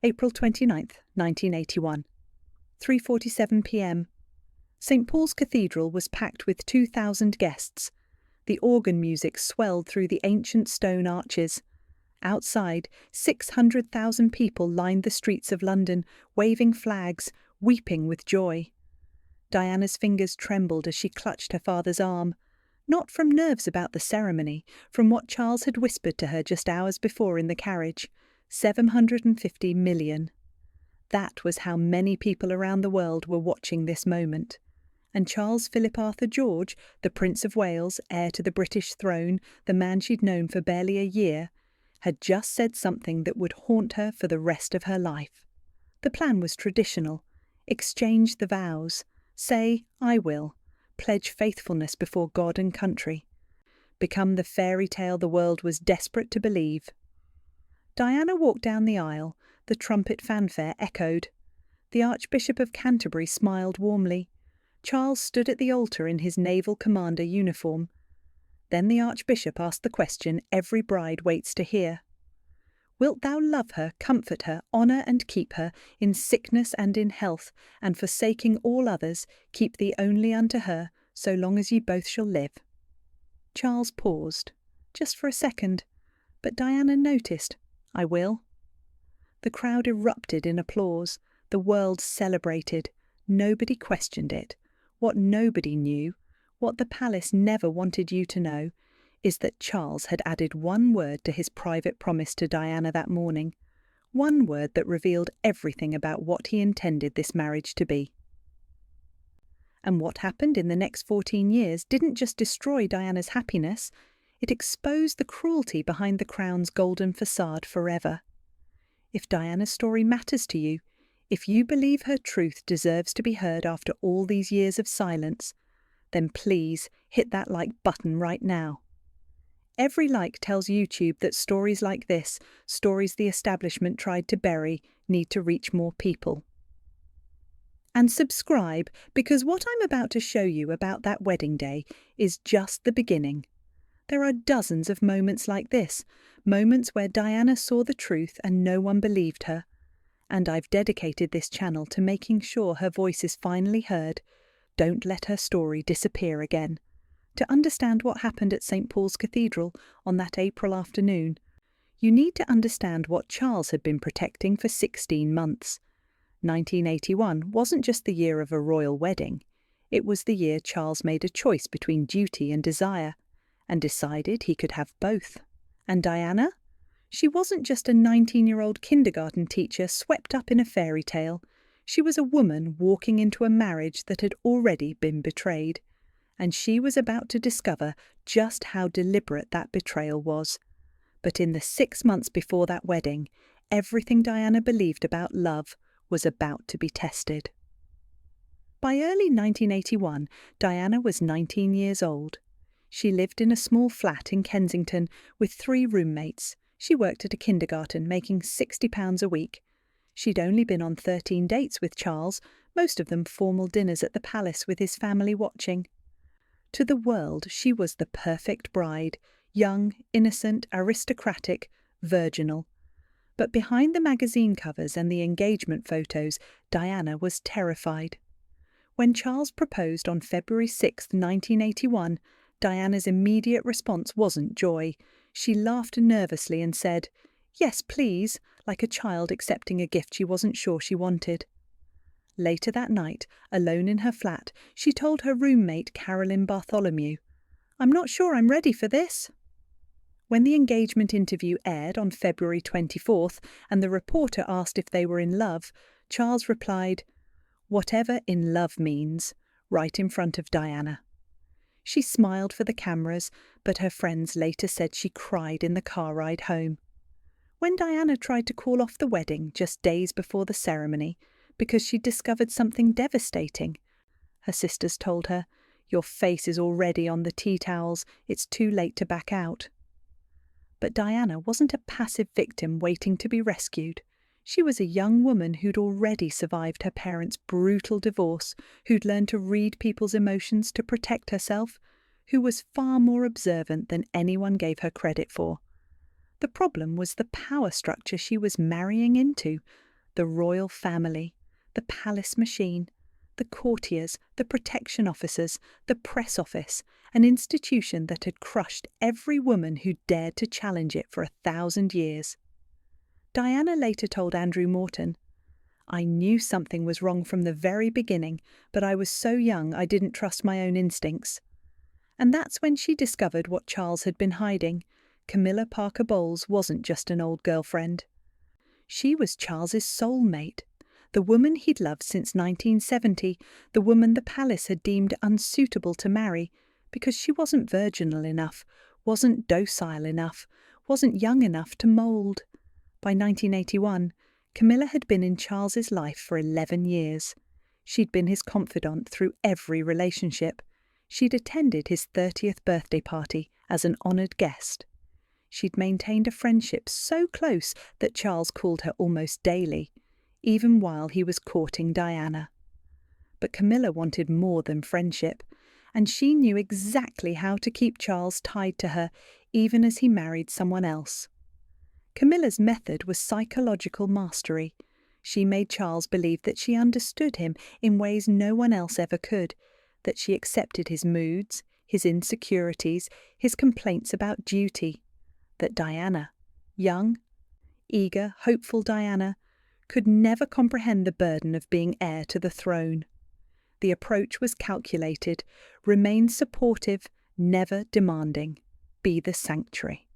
April 29th, 1981. 3:47 p.m. St. Paul's Cathedral was packed with 2,000 guests. The organ music swelled through the ancient stone arches. Outside, 600,000 people lined the streets of London, waving flags, weeping with joy. Diana's fingers trembled as she clutched her father's arm, not from nerves about the ceremony, from what Charles had whispered to her just hours before in the carriage: 750 million. That was how many people around the world were watching this moment. And Charles Philip Arthur George, the Prince of Wales, heir to the British throne, the man she'd known for barely a year, had just said something that would haunt her for the rest of her life. The plan was traditional: exchange the vows, say, "I will," pledge faithfulness before God and country, become the fairy tale the world was desperate to believe. Diana walked down the aisle. The trumpet fanfare echoed. The Archbishop of Canterbury smiled warmly. Charles stood at the altar in his naval commander uniform. Then the Archbishop asked the question every bride waits to hear. "Wilt thou love her, comfort her, honour and keep her, in sickness and in health, and forsaking all others, keep thee only unto her, so long as ye both shall live?" Charles paused, just for a second, but Diana noticed. "I will." The crowd erupted in applause. The world celebrated. Nobody questioned it. What nobody knew, what the palace never wanted you to know, is that Charles had added one word to his private promise to Diana that morning, one word that revealed everything about what he intended this marriage to be. And what happened in the next 14 years didn't just destroy Diana's happiness, it exposed the cruelty behind the crown's golden facade forever. If Diana's story matters to you, if you believe her truth deserves to be heard after all these years of silence, then please hit that like button right now. Every like tells YouTube that stories like this, stories the establishment tried to bury, need to reach more people. And subscribe, because what I'm about to show you about that wedding day is just the beginning. There are dozens of moments like this, moments where Diana saw the truth and no one believed her. And I've dedicated this channel to making sure her voice is finally heard. Don't let her story disappear again. To understand what happened at St. Paul's Cathedral on that April afternoon, you need to understand what Charles had been protecting for 16 months. 1981 wasn't just the year of a royal wedding. It was the year Charles made a choice between duty and desire, and decided he could have both. And Diana? She wasn't just a 19-year-old kindergarten teacher swept up in a fairy tale. She was a woman walking into a marriage that had already been betrayed. And she was about to discover just how deliberate that betrayal was. But in the 6 months before that wedding, everything Diana believed about love was about to be tested. By early 1981, Diana was 19 years old. She lived in a small flat in Kensington with 3 roommates. She worked at a kindergarten, making £60 a week. She'd only been on 13 dates with Charles, most of them formal dinners at the palace with his family watching. To the world, she was the perfect bride, young, innocent, aristocratic, virginal. But behind the magazine covers and the engagement photos, Diana was terrified. When Charles proposed on February 6, 1981, Diana's immediate response wasn't joy. She laughed nervously and said, "Yes, please," like a child accepting a gift she wasn't sure she wanted. Later that night, alone in her flat, she told her roommate Carolyn Bartholomew, "I'm not sure I'm ready for this." When the engagement interview aired on February 24th and the reporter asked if they were in love, Charles replied, "Whatever in love means," right in front of Diana. She smiled for the cameras, but her friends later said she cried in the car ride home. When Diana tried to call off the wedding just days before the ceremony, because she'd discovered something devastating, her sisters told her, "Your face is already on the tea towels, it's too late to back out." But Diana wasn't a passive victim waiting to be rescued. She was a young woman who'd already survived her parents' brutal divorce, who'd learned to read people's emotions to protect herself, who was far more observant than anyone gave her credit for. The problem was the power structure she was marrying into, the royal family, the palace machine, the courtiers, the protection officers, the press office, an institution that had crushed every woman who dared to challenge it for 1,000 years. Diana later told Andrew Morton, "I knew something was wrong from the very beginning, but I was so young I didn't trust my own instincts." And that's when she discovered what Charles had been hiding. Camilla Parker Bowles wasn't just an old girlfriend. She was Charles's soulmate, the woman he'd loved since 1970, the woman the palace had deemed unsuitable to marry because she wasn't virginal enough, wasn't docile enough, wasn't young enough to mould. By 1981, Camilla had been in Charles's life for 11 years. She'd been his confidant through every relationship. She'd attended his 30th birthday party as an honoured guest. She'd maintained a friendship so close that Charles called her almost daily, even while he was courting Diana. But Camilla wanted more than friendship, and she knew exactly how to keep Charles tied to her, even as he married someone else. Camilla's method was psychological mastery. She made Charles believe that she understood him in ways no one else ever could, that she accepted his moods, his insecurities, his complaints about duty, that Diana, young, eager, hopeful Diana, could never comprehend the burden of being heir to the throne. The approach was calculated, remain supportive, never demanding, be the sanctuary.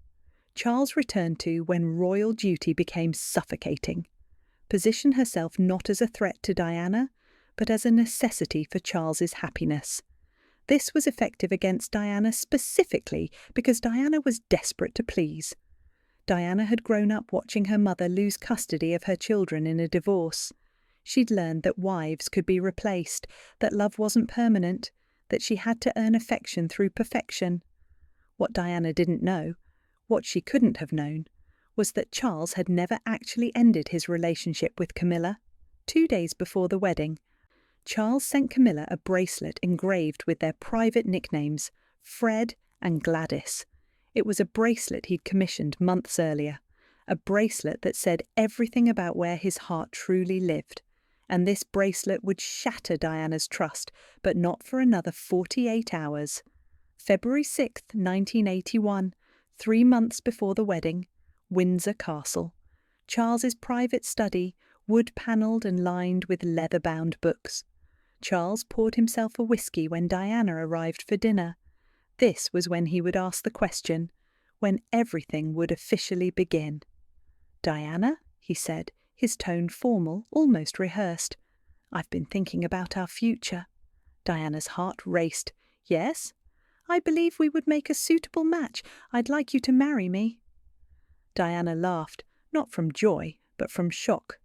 Charles returned to when royal duty became suffocating. Position herself not as a threat to Diana, but as a necessity for Charles's happiness. This was effective against Diana specifically because Diana was desperate to please. Diana had grown up watching her mother lose custody of her children in a divorce. She'd learned that wives could be replaced, that love wasn't permanent, that she had to earn affection through perfection. What Diana didn't know, what she couldn't have known, was that Charles had never actually ended his relationship with Camilla. 2 days before the wedding, Charles sent Camilla a bracelet engraved with their private nicknames, Fred and Gladys. It was a bracelet he'd commissioned months earlier, a bracelet that said everything about where his heart truly lived. And this bracelet would shatter Diana's trust, but not for another 48 hours. February 6th, 1981, 3 months before the wedding, Windsor Castle. Charles's private study, wood-panelled and lined with leather-bound books. Charles poured himself a whiskey when Diana arrived for dinner. This was when he would ask the question, when everything would officially begin. "Diana," he said, his tone formal, almost rehearsed. "I've been thinking about our future." Diana's heart raced. "Yes? I believe we would make a suitable match. I'd like you to marry me." Diana laughed, not from joy, but from shock,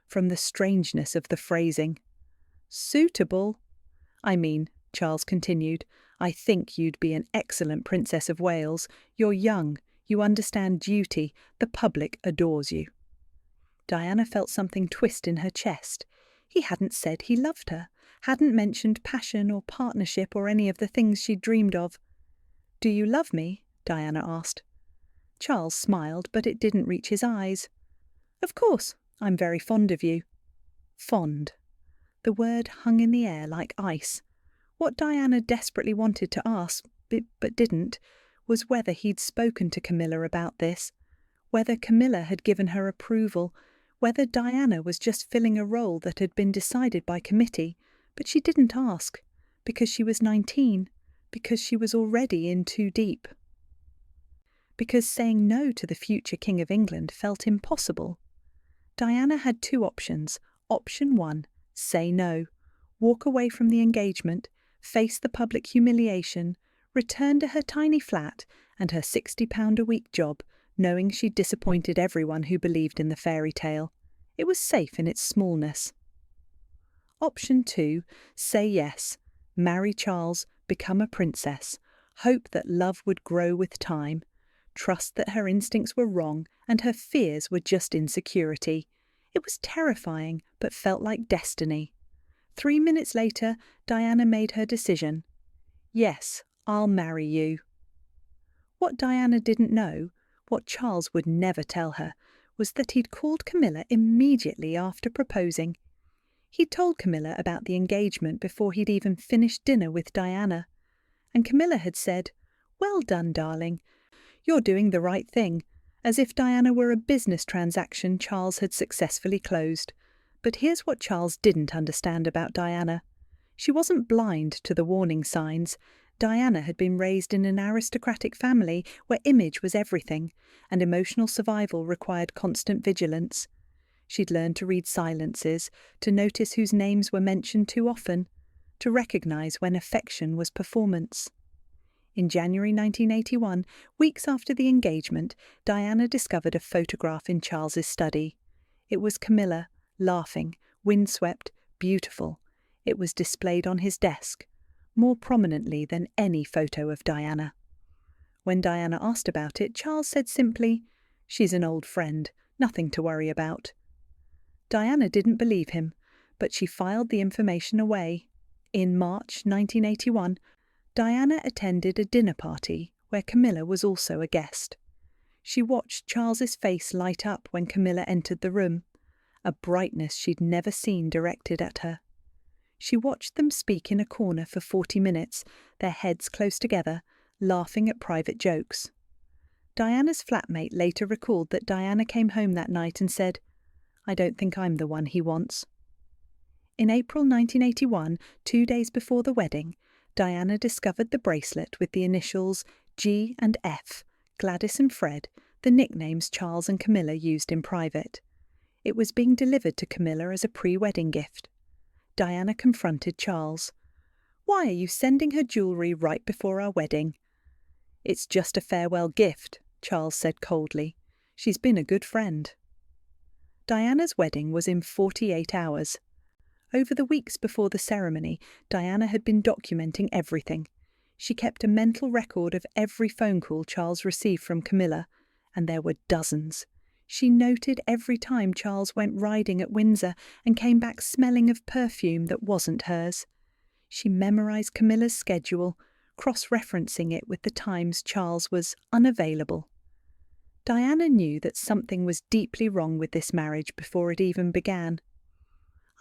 from the strangeness of the phrasing. "Suitable? I mean," Charles continued, "I think you'd be an excellent Princess of Wales. You're young, you understand duty, the public adores you." Diana felt something twist in her chest. He hadn't said he loved her, hadn't mentioned passion or partnership or any of the things she'd dreamed of. "Do you love me?" Diana asked. Charles smiled, but it didn't reach his eyes. "Of course, I'm very fond of you." Fond. The word hung in the air like ice. What Diana desperately wanted to ask, but didn't, was whether he'd spoken to Camilla about this, whether Camilla had given her approval, whether Diana was just filling a role that had been decided by committee, but she didn't ask, because she was 19, because she was already in too deep. Because saying no to the future King of England felt impossible. Diana had 2 options. Option 1, say no, walk away from the engagement, face the public humiliation, return to her tiny flat and her £60-a-week job, knowing she'd disappointed everyone who believed in the fairy tale. It was safe in its smallness. Option 2, say yes, marry Charles, become a princess, hope that love would grow with time, trust that her instincts were wrong and her fears were just insecurity. It was terrifying, but felt like destiny. 3 minutes later, Diana made her decision. "Yes, I'll marry you." What Diana didn't know, what Charles would never tell her, was that he'd called Camilla immediately after proposing. He'd told Camilla about the engagement before he'd even finished dinner with Diana, and Camilla had said, "Well done, darling. You're doing the right thing," as if Diana were a business transaction Charles had successfully closed. But here's what Charles didn't understand about Diana. She wasn't blind to the warning signs. Diana had been raised in an aristocratic family where image was everything, and emotional survival required constant vigilance. She'd learned to read silences, to notice whose names were mentioned too often, to recognise when affection was performance. In January 1981, weeks after the engagement, Diana discovered a photograph in Charles's study. It was Camilla, laughing, windswept, beautiful. It was displayed on his desk, more prominently than any photo of Diana. When Diana asked about it, Charles said simply, "She's an old friend, nothing to worry about." Diana didn't believe him, but she filed the information away. In March 1981, Diana attended a dinner party where Camilla was also a guest. She watched Charles's face light up when Camilla entered the room, a brightness she'd never seen directed at her. She watched them speak in a corner for 40 minutes, their heads close together, laughing at private jokes. Diana's flatmate later recalled that Diana came home that night and said, "I don't think I'm the one he wants." In April 1981, 2 days before the wedding, Diana discovered the bracelet with the initials G and F, Gladys and Fred, the nicknames Charles and Camilla used in private. It was being delivered to Camilla as a pre-wedding gift. Diana confronted Charles. "Why are you sending her jewellery right before our wedding?" "It's just a farewell gift," Charles said coldly. "She's been a good friend." Diana's wedding was in 48 hours. Over the weeks before the ceremony, Diana had been documenting everything. She kept a mental record of every phone call Charles received from Camilla, and there were dozens. She noted every time Charles went riding at Windsor and came back smelling of perfume that wasn't hers. She memorised Camilla's schedule, cross-referencing it with the times Charles was unavailable. Diana knew that something was deeply wrong with this marriage before it even began.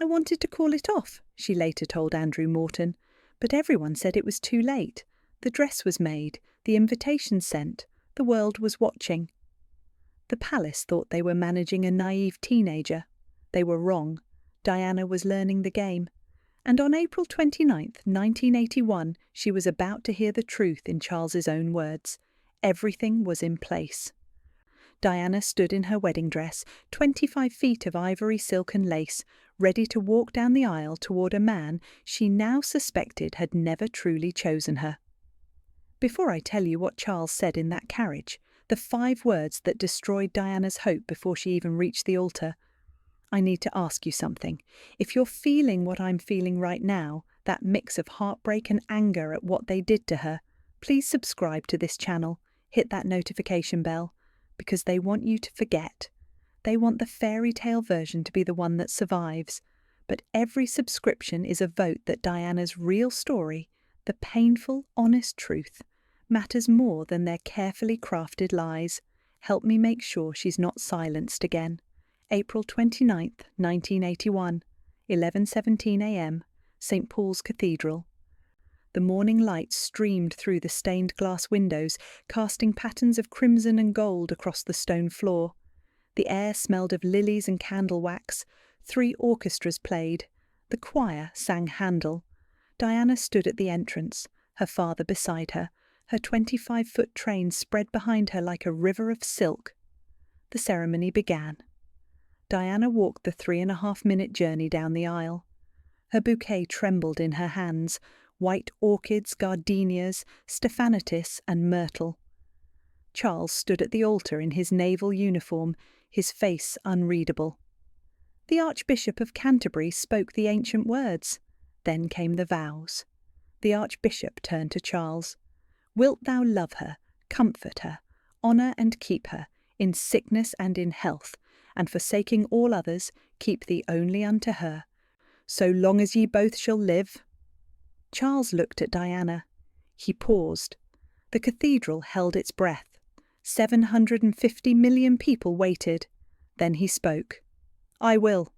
"I wanted to call it off," she later told Andrew Morton, "but everyone said it was too late. The dress was made, the invitation sent, the world was watching." The palace thought they were managing a naive teenager. They were wrong. Diana was learning the game. And on April 29, 1981, she was about to hear the truth in Charles's own words. Everything was in place. Diana stood in her wedding dress, 25 feet of ivory silk and lace, ready to walk down the aisle toward a man she now suspected had never truly chosen her. Before I tell you what Charles said in that carriage, the 5 words that destroyed Diana's hope before she even reached the altar, I need to ask you something. If you're feeling what I'm feeling right now, that mix of heartbreak and anger at what they did to her, please subscribe to this channel, hit that notification bell, because they want you to forget. They want the fairy tale version to be the one that survives. But every subscription is a vote that Diana's real story, the painful, honest truth, matters more than their carefully crafted lies. Help me make sure she's not silenced again. April 29th, 1981, 11:17 a.m., St. Paul's Cathedral. The morning light streamed through the stained glass windows, casting patterns of crimson and gold across the stone floor. The air smelled of lilies and candle wax. 3 orchestras played. The choir sang Handel. Diana stood at the entrance, her father beside her, her 25-foot train spread behind her like a river of silk. The ceremony began. Diana walked the 3.5-minute journey down the aisle. Her bouquet trembled in her hands, white orchids, gardenias, stephanotis and myrtle. Charles stood at the altar in his naval uniform, his face unreadable. The Archbishop of Canterbury spoke the ancient words. Then came the vows. The Archbishop turned to Charles. "Wilt thou love her, comfort her, honour and keep her, in sickness and in health, and forsaking all others, keep thee only unto her, so long as ye both shall live?" Charles looked at Diana. He paused. The cathedral held its breath. 750 million people waited. Then he spoke. "I will."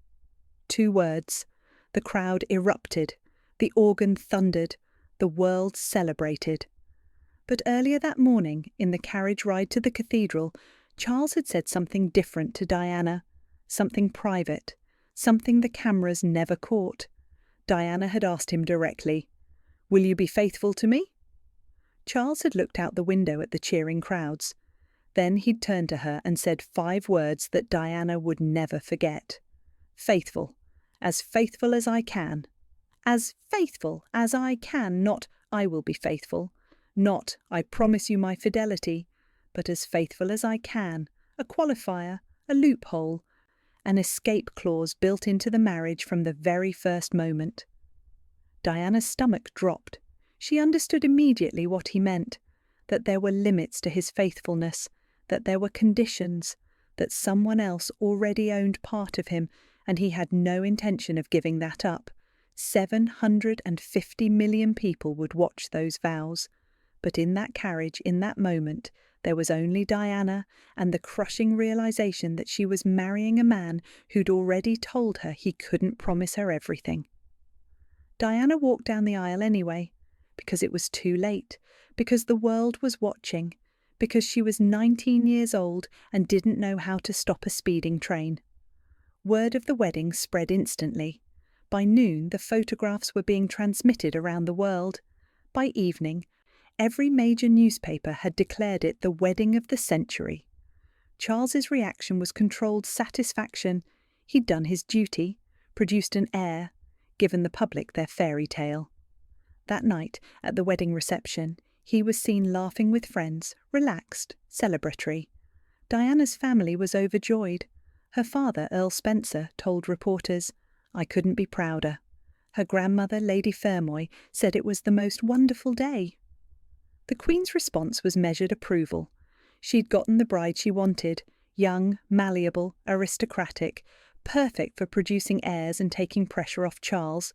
2 words. The crowd erupted. The organ thundered. The world celebrated. But earlier that morning, in the carriage ride to the cathedral, Charles had said something different to Diana, something private, something the cameras never caught. Diana had asked him directly, "Will you be faithful to me?" Charles had looked out the window at the cheering crowds. Then he'd turned to her and said 5 words that Diana would never forget. Faithful as I can. As faithful as I can, not "I will be faithful," not "I promise you my fidelity," but as faithful as I can, a qualifier, a loophole, an escape clause built into the marriage from the very first moment. Diana's stomach dropped. She understood immediately what he meant, that there were limits to his faithfulness, that there were conditions, that someone else already owned part of him, and he had no intention of giving that up. 750 million people would watch those vows. But in that carriage, in that moment, there was only Diana and the crushing realization that she was marrying a man who'd already told her he couldn't promise her everything. Diana walked down the aisle anyway, because it was too late, because the world was watching, because she was 19 years old and didn't know how to stop a speeding train. Word of the wedding spread instantly. By noon, the photographs were being transmitted around the world. By evening, every major newspaper had declared it the wedding of the century. Charles's reaction was controlled satisfaction. He'd done his duty, produced an heir, given the public their fairy tale. That night, at the wedding reception, he was seen laughing with friends, relaxed, celebratory. Diana's family was overjoyed. Her father, Earl Spencer, told reporters, "I couldn't be prouder." Her grandmother, Lady Fermoy, said it was the most wonderful day. The Queen's response was measured approval. She'd gotten the bride she wanted, young, malleable, aristocratic, perfect for producing heirs and taking pressure off Charles.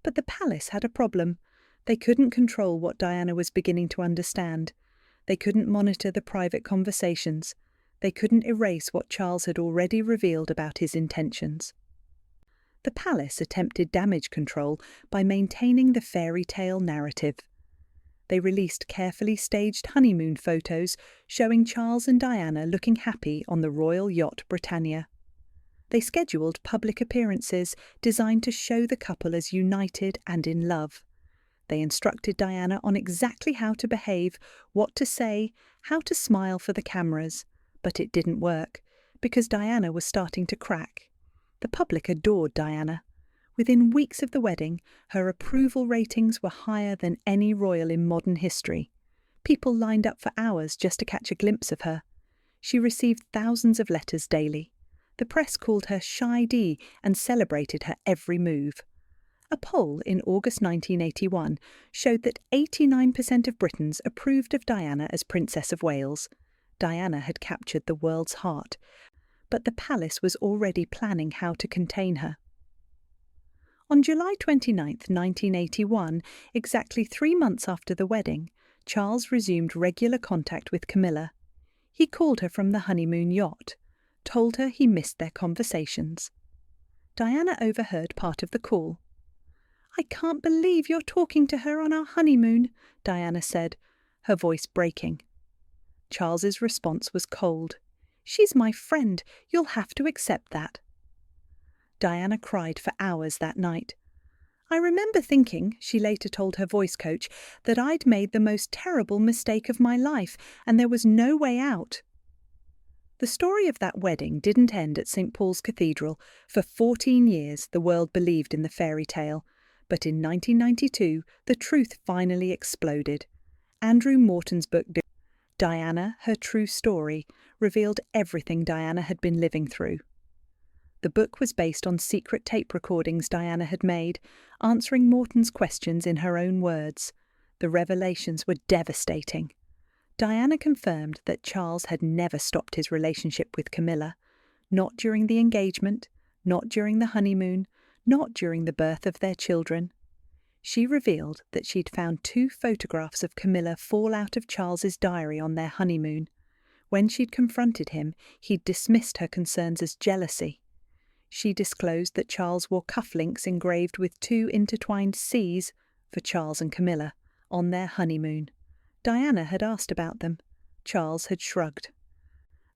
But the palace had a problem. They couldn't control what Diana was beginning to understand. They couldn't monitor the private conversations. They couldn't erase what Charles had already revealed about his intentions. The palace attempted damage control by maintaining the fairy tale narrative. They released carefully staged honeymoon photos showing Charles and Diana looking happy on the royal yacht Britannia. They scheduled public appearances designed to show the couple as united and in love. They instructed Diana on exactly how to behave, what to say, how to smile for the cameras. But it didn't work, because Diana was starting to crack. The public adored Diana. Within weeks of the wedding, her approval ratings were higher than any royal in modern history. People lined up for hours just to catch a glimpse of her. She received thousands of letters daily. The press called her Shy D and celebrated her every move. A poll in August 1981 showed that 89% of Britons approved of Diana as Princess of Wales. Diana had captured the world's heart, but the palace was already planning how to contain her. On July 29, 1981, exactly 3 months after the wedding, Charles resumed regular contact with Camilla. He called her from the honeymoon yacht, told her he missed their conversations. Diana overheard part of the call. "I can't believe you're talking to her on our honeymoon," Diana said, her voice breaking. Charles's response was cold. "She's my friend. You'll have to accept that." Diana cried for hours that night. "I remember thinking," she later told her voice coach, "that I'd made the most terrible mistake of my life, and there was no way out." The story of that wedding didn't end at St. Paul's Cathedral. For 14 years, the world believed in the fairy tale. But in 1992, the truth finally exploded. Andrew Morton's book, Diana, Her True Story, revealed everything Diana had been living through. The book was based on secret tape recordings Diana had made, answering Morton's questions in her own words. The revelations were devastating. Diana confirmed that Charles had never stopped his relationship with Camilla, not during the engagement, not during the honeymoon, not during the birth of their children. She revealed that she'd found 2 photographs of Camilla fall out of Charles's diary on their honeymoon. When she'd confronted him, he'd dismissed her concerns as jealousy. She disclosed that Charles wore cufflinks engraved with two intertwined C's for Charles and Camilla on their honeymoon. Diana had asked about them. Charles had shrugged.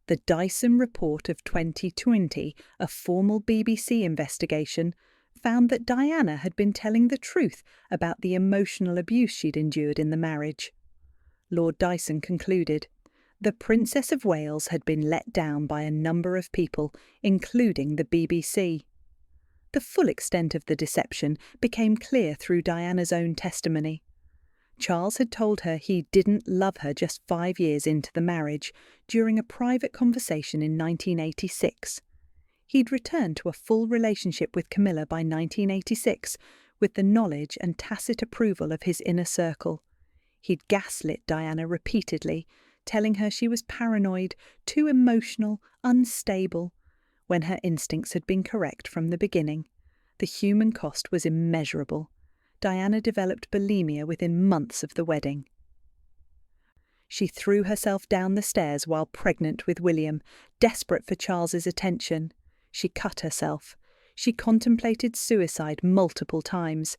The Dyson Report of 2020, a formal BBC investigation, found that Diana had been telling the truth about the emotional abuse she'd endured in the marriage. Lord Dyson concluded, the Princess of Wales had been let down by a number of people, including the BBC. The full extent of the deception became clear through Diana's own testimony. Charles had told her he didn't love her just 5 years into the marriage, during a private conversation in 1986. He'd returned to a full relationship with Camilla by 1986, with the knowledge and tacit approval of his inner circle. He'd gaslit Diana repeatedly, telling her she was paranoid, too emotional, unstable, when her instincts had been correct from the beginning. The human cost was immeasurable. Diana developed bulimia within months of the wedding. She threw herself down the stairs while pregnant with William, desperate for Charles's attention. She cut herself. She contemplated suicide multiple times.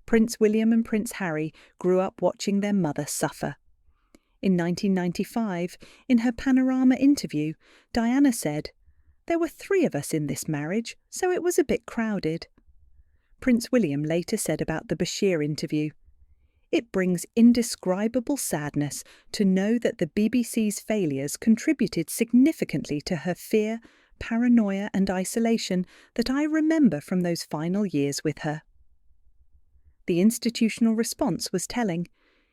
Prince William and Prince Harry grew up watching their mother suffer. In 1995, in her Panorama interview, Diana said, "There were 3 of us in this marriage, so it was a bit crowded." Prince William later said about the Bashir interview, "It brings indescribable sadness to know that the BBC's failures contributed significantly to her fear, paranoia and isolation that I remember from those final years with her." The institutional response was telling.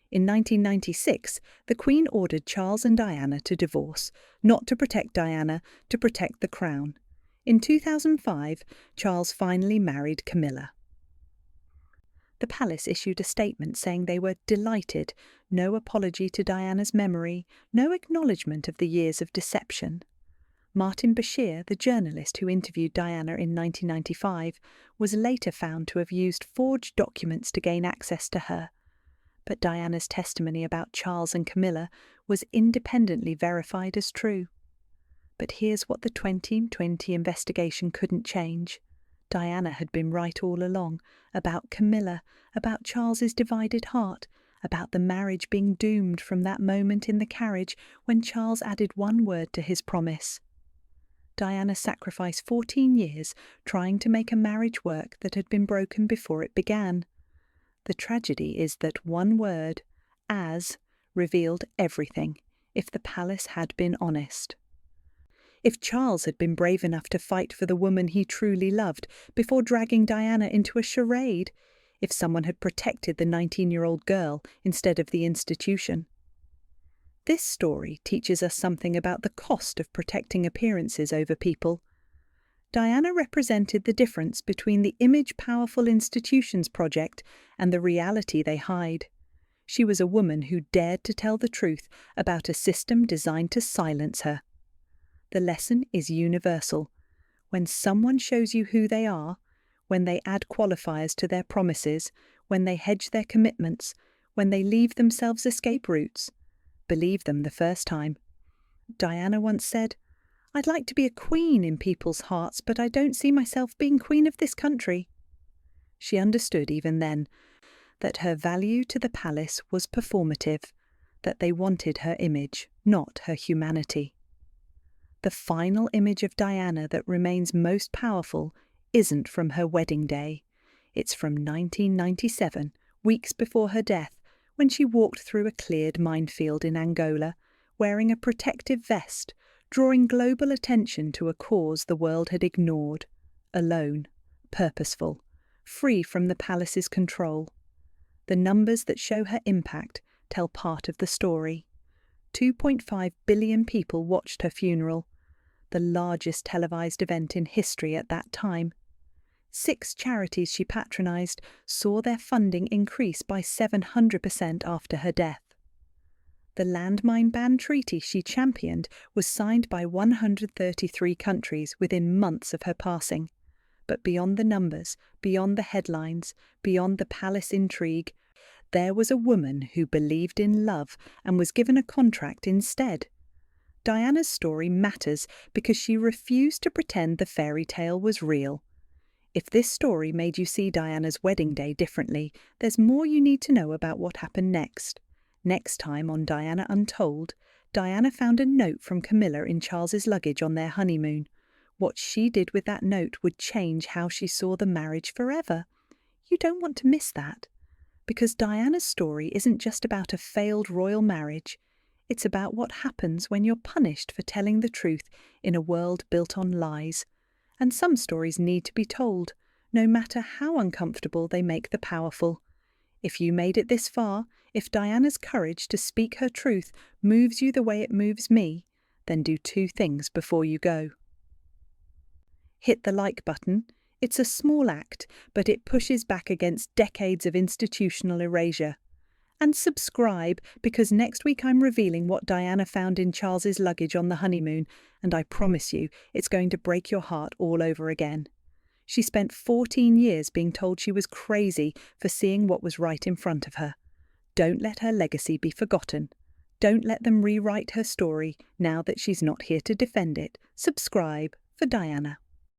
In 1996, the Queen ordered Charles and Diana to divorce, not to protect Diana, to protect the crown. In 2005, Charles finally married Camilla. The palace issued a statement saying they were delighted, no apology to Diana's memory, no acknowledgement of the years of deception. Martin Bashir, the journalist who interviewed Diana in 1995, was later found to have used forged documents to gain access to her. But Diana's testimony about Charles and Camilla was independently verified as true. But here's what the 2020 investigation couldn't change. Diana had been right all along, about Camilla, about Charles's divided heart, about the marriage being doomed from that moment in the carriage when Charles added one word to his promise. Diana sacrificed 14 years trying to make a marriage work that had been broken before it began. The tragedy is that one word, as, revealed everything, if the palace had been honest. If Charles had been brave enough to fight for the woman he truly loved before dragging Diana into a charade, if someone had protected the 19-year-old girl instead of the institution. This story teaches us something about the cost of protecting appearances over people. Diana represented the difference between the image-powerful institutions project and the reality they hide. She was a woman who dared to tell the truth about a system designed to silence her. The lesson is universal. When someone shows you who they are, when they add qualifiers to their promises, when they hedge their commitments, when they leave themselves escape routes, believe them the first time. Diana once said, "I'd like to be a queen in people's hearts, but I don't see myself being queen of this country." She understood even then that her value to the palace was performative, that they wanted her image, not her humanity. The final image of Diana that remains most powerful isn't from her wedding day. It's from 1997, weeks before her death, when she walked through a cleared minefield in Angola, wearing a protective vest, drawing global attention to a cause the world had ignored, alone, purposeful, free from the palace's control. The numbers that show her impact tell part of the story. 2.5 billion people watched her funeral, the largest televised event in history at that time. 6 charities she patronised saw their funding increase by 700% after her death. The landmine ban treaty she championed was signed by 133 countries within months of her passing. But beyond the numbers, beyond the headlines, beyond the palace intrigue, there was a woman who believed in love and was given a contract instead. Diana's story matters because she refused to pretend the fairy tale was real. If this story made you see Diana's wedding day differently, there's more you need to know about what happened next. Next time on Diana Untold, Diana found a note from Camilla in Charles's luggage on their honeymoon. What she did with that note would change how she saw the marriage forever. You don't want to miss that. Because Diana's story isn't just about a failed royal marriage. It's about what happens when you're punished for telling the truth in a world built on lies. And some stories need to be told, no matter how uncomfortable they make the powerful. If you made it this far, if Diana's courage to speak her truth moves you the way it moves me, then do two things before you go. Hit the like button. It's a small act, but it pushes back against decades of institutional erasure. And subscribe, because next week I'm revealing what Diana found in Charles's luggage on the honeymoon, and I promise you it's going to break your heart all over again. She spent 14 years being told she was crazy for seeing what was right in front of her. Don't let her legacy be forgotten. Don't let them rewrite her story now that she's not here to defend it. Subscribe for Diana.